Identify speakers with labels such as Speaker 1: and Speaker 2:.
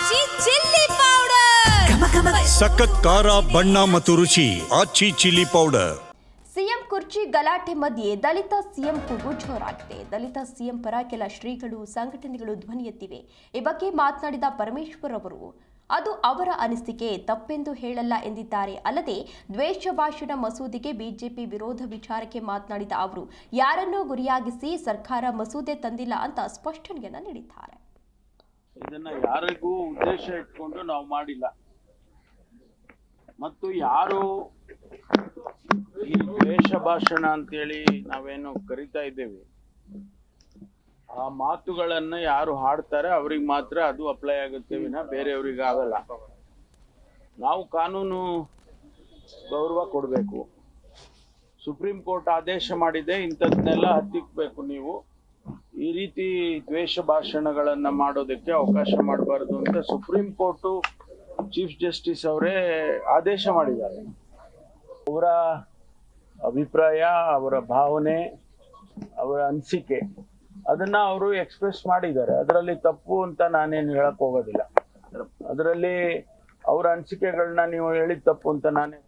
Speaker 1: ಆಚಿ chilli powder
Speaker 2: ಸಖತ್ ಖಾರ ಬಣ್ಣ ಮತ್ತು ರುಚಿ ಆಚಿ ಚಿಲ್ಲಿ ಪೌಡರ್.
Speaker 3: ಸಿಎಂ ಕುರ್ಚಿ ಗಲಾಟೆ ಮಧ್ಯೆ ದಲಿತ ಸಿಎಂ ಕೂಗು ಜೋರಾಗಿದೆ. ದಲಿತ ಸಿಎಂ ಪರ ಕೆಲ ಶ್ರೀಗಳು ಸಂಘಟನೆಗಳು ಧ್ವನಿ ಎತ್ತಿವೆ. ಈ ಬಗ್ಗೆ ಮಾತನಾಡಿದ ಪರಮೇಶ್ವರ್ ಅವರು ಅದು ಅವರ ಅನಿಸಿಕೆ, ತಪ್ಪೆಂದು ಹೇಳಲ್ಲ ಎಂದಿದ್ದಾರೆ. ಅಲ್ಲದೆ ದ್ವೇಷ ಭಾಷಣ ಮಸೂದೆಗೆ ಬಿಜೆಪಿ ವಿರೋಧ ವಿಚಾರಕ್ಕೆ ಮಾತನಾಡಿದ ಅವರು ಯಾರನ್ನೂ ಗುರಿಯಾಗಿಸಿ ಸರ್ಕಾರ ಮಸೂದೆ ತಂದಿಲ್ಲ ಅಂತ ಸ್ಪಷ್ಟನೆಯನ್ನ ನೀಡಿದ್ದಾರೆ.
Speaker 4: ಇದನ್ನ ಯಾರಿಗೂ ಉದ್ದೇಶ ಇಟ್ಕೊಂಡು ನಾವು ಮಾಡಿಲ್ಲ ಮತ್ತು ಯಾರು ಈ ದ್ವೇಷ ಭಾಷಣ ಅಂತೇಳಿ ನಾವೇನು ಕರಿತಾ ಇದ್ದೇವೆ ಆ ಮಾತುಗಳನ್ನ ಯಾರು ಹಾಡ್ತಾರೆ ಅವ್ರಿಗೆ ಮಾತ್ರ ಅದು ಅಪ್ಲೈ ಆಗುತ್ತೆ ವಿನ ಬೇರೆಯವ್ರಿಗೆ ಆಗಲ್ಲ. ನಾವು ಕಾನೂನು ಗೌರವ ಕೊಡಬೇಕು. ಸುಪ್ರೀಂ ಕೋರ್ಟ್ ಆದೇಶ ಮಾಡಿದೆ, ಇಂಥದ್ನೆಲ್ಲ ಹತ್ತಿಕ್ಬೇಕು. ನೀವು ಈ ರೀತಿ ದ್ವೇಷ ಭಾಷಣಗಳನ್ನ ಮಾಡೋದಕ್ಕೆ ಅವಕಾಶ ಮಾಡಬಾರ್ದು ಅಂತ ಸುಪ್ರೀಂ ಕೋರ್ಟು ಚೀಫ್ ಜಸ್ಟಿಸ್ ಅವರೇ ಆದೇಶ ಮಾಡಿದ್ದಾರೆ. ಅವರ ಅಭಿಪ್ರಾಯ, ಅವರ ಭಾವನೆ, ಅವರ ಅನಿಸಿಕೆ ಅದನ್ನ ಅವರು ಎಕ್ಸ್ಪ್ರೆಸ್ ಮಾಡಿದ್ದಾರೆ. ಅದರಲ್ಲಿ ತಪ್ಪು ಅಂತ ನಾನೇನು ಹೇಳಕ್ ಹೋಗೋದಿಲ್ಲ. ಅದರಲ್ಲಿ ಅವರ ಅನಿಸಿಕೆಗಳನ್ನ ನೀವು ಹೇಳಿದ ತಪ್ಪು ಅಂತ ನಾನೇ